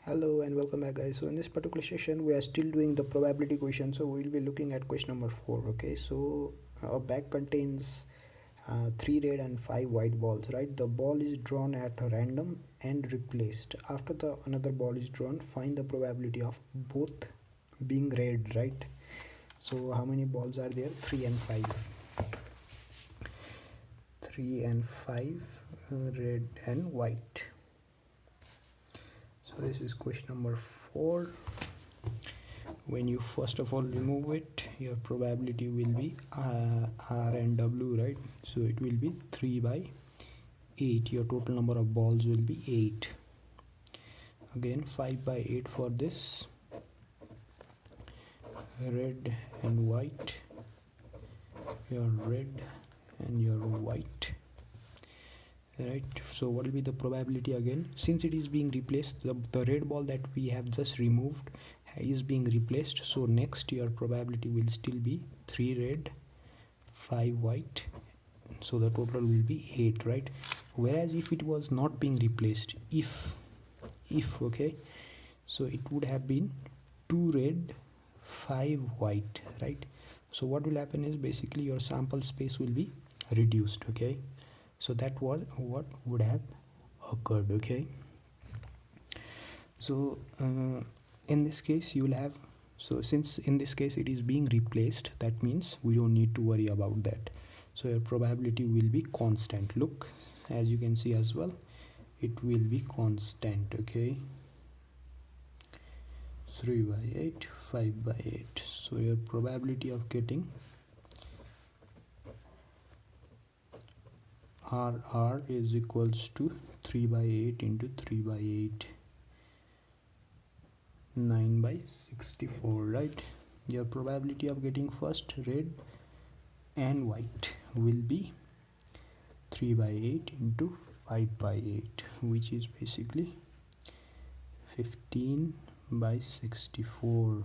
Hello and welcome back, guys. So in this particular session we are still doing the probability question, so we'll be looking at question number 4. Okay, so a bag contains 3 red and 5 white balls, right? The ball is drawn at random and replaced. After the another ball is drawn, find the probability of both being red, right? So how many balls are there? 3 and 5. 3 and 5, red and white. So this is question number 4. When you first of all remove it, your probability will be R and W, right? So it will be 3 by 8. Your total number of balls will be 8. Again 5 by 8 for this, red and white, your red and your white, right? So what will be the probability again? Since it is being replaced, the red ball that we have just removed is being replaced, so next your probability will still be 3 red, 5 white, so the total will be 8, right? Whereas if it was not being replaced, if okay, so it would have been 2 red, 5 white, right? So what will happen is basically your sample space will be reduced, okay? So that was what would have occurred, okay? So in this case you will have, so since in this case it is being replaced, that means we don't need to worry about that. So your probability will be constant. Look, as you can see as well, it will be constant, okay? 3 by 8, 5 by 8. So your probability of getting RR is equals to 3 by 8 into 3 by 8, 9 by 64, right? Your probability of getting first red and white will be 3 by 8 into 5 by 8, which is basically 15 by 64.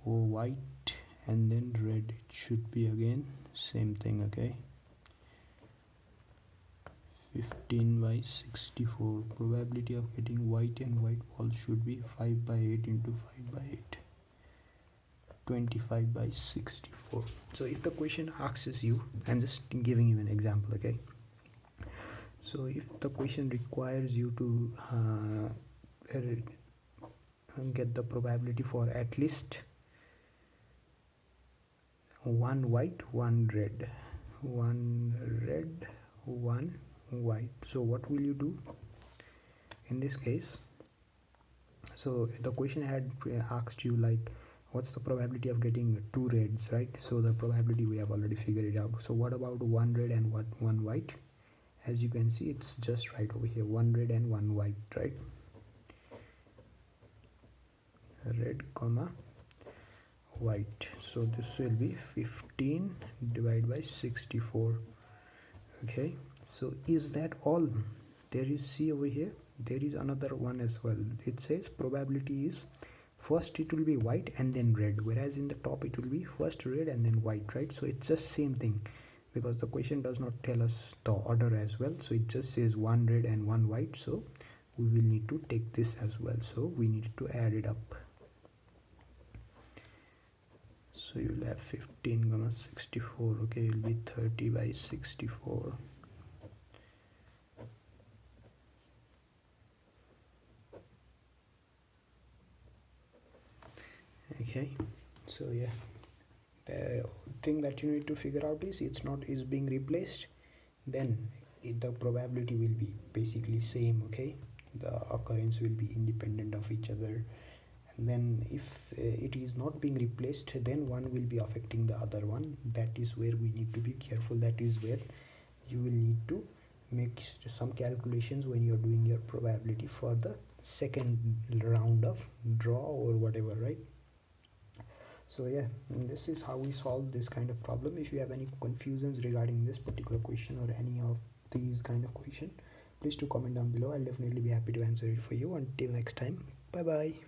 White and then red, it should be again same thing, okay? 15 by 64. Probability of getting white and white ball should be 5 by 8 into 5 by 8, 25 by 64. So if the question asks you, I'm just giving you an example, okay? So if the question requires you to get the probability for at least 1 white, 1 red, 1 red, 1 white, so what will you do in this case? So the question had asked you like, what's the probability of getting 2 reds, right? So the probability we have already figured it out. So what about 1 red and 1 white? As you can see, it's just right over here, 1 red and 1 white, right? Red comma white. So this will be 15 divided by 64, okay? So is that all? There is, see over here, there is another one as well. It says probability is first it will be white and then red, whereas in the top it will be first red and then white, right? So it's just same thing, because the question does not tell us the order as well, so it just says 1 red and 1 white, so we will need to take this as well, so we need to add it up. So you'll have 15 comma 64, okay? It will be 30 by 64. Okay, so yeah, the thing that you need to figure out is it's not is being replaced, then the probability will be basically same, okay? The occurrence will be independent of each other, and then if it is not being replaced, then one will be affecting the other one. That is where we need to be careful. That is where you will need to make some calculations when you are doing your probability for the second round of draw or whatever, right? So yeah, this is how we solve this kind of problem. If you have any confusions regarding this particular question or any of these kind of question, please do comment down below. I'll definitely be happy to answer it for you. Until next time, bye bye.